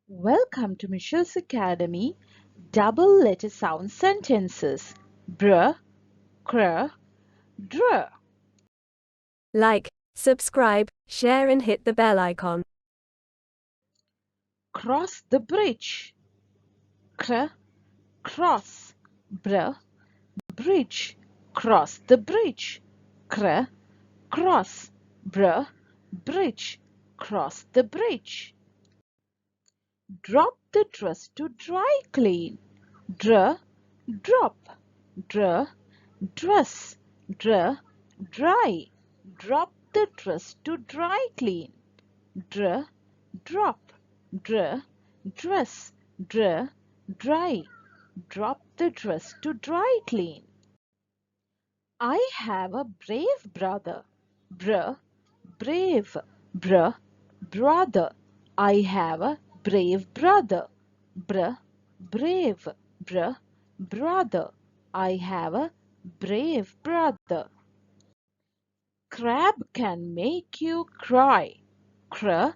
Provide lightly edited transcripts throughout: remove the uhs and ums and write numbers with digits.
Welcome to Michelle's Academy Double Letter Sound Sentences. Br, cr, dr. Like, subscribe, share and hit the bell icon. Cross the bridge. Cr, cross. Br, bridge. Cross the bridge. Cr, cross. Br, bridge. Cross the bridge. Drop the dress to dry clean. Dr, drop. Dr, dress. Dr, dry. Drop the dress to dry clean. Dr, drop. Dr, dress. Dr, dry. Drop the dress to dry clean. I have a brave brother. Br, brave. Br, brother. I have a brave brother. Br, brave. Br, brother. I have a brave brother. Crab can make you cry. Cr,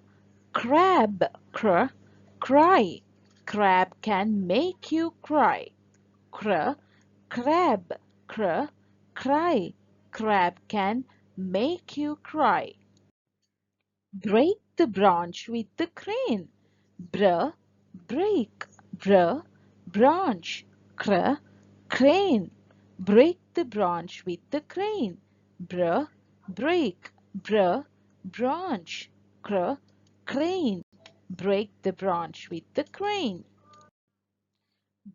crab. Cr, cry. Crab can make you cry. Cr, crab. Cr, cry. Crab can make you cry. Break the branch with the crane. Br, break. Br, branch. Cr, crane. Break the branch with the crane. Br, break. Br, branch. Cr, crane. Break the branch with the crane.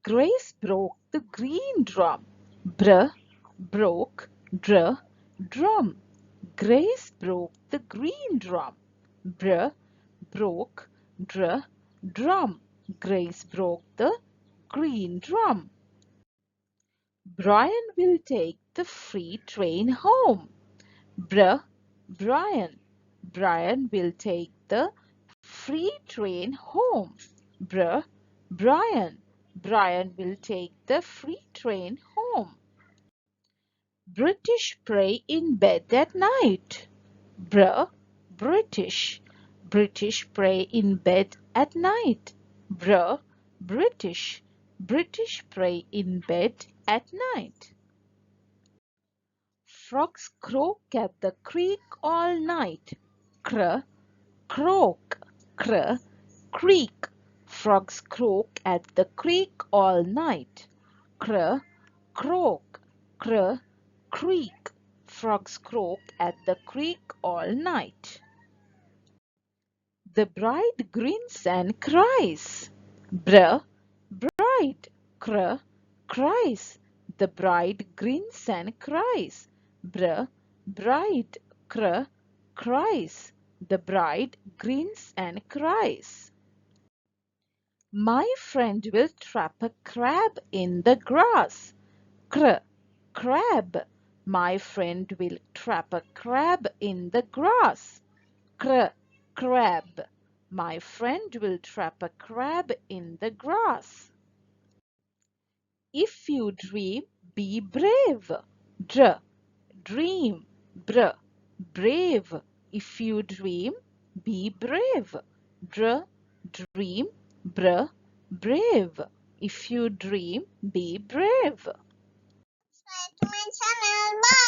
Grace broke the green drum. Br, broke. Dr, drum. Grace broke the green drum. Br, broke. Dr, drum. Grace broke the green drum. Brian will take the free train home. Br, Brian. Brian will take the free train home. Br, Brian. Brian will take the free train home. British pray in bed at night. Br, British. British pray in bed at night. Br, British. British pray in bed at night. Frogs croak at the creek all night. Cr, croak. Cr, creek. Frogs croak at the creek all night. Cr, croak. Cr, creek. Frogs croak at the creek all night. The bride grins and cries. Br, bride. Cr, cries. The bride grins and cries. Br, bride. Cr, cries. The bride grins and cries. My friend will trap a crab in the grass. Cr, crab. My friend will trap a crab in the grass. Cr, crab. My friend will trap a crab in the grass. If you dream, be brave. Dr, dream. Br, brave. If you dream, be brave. Dr, dream. Br, brave. If you dream, be brave. Subscribe to my channel. Bye.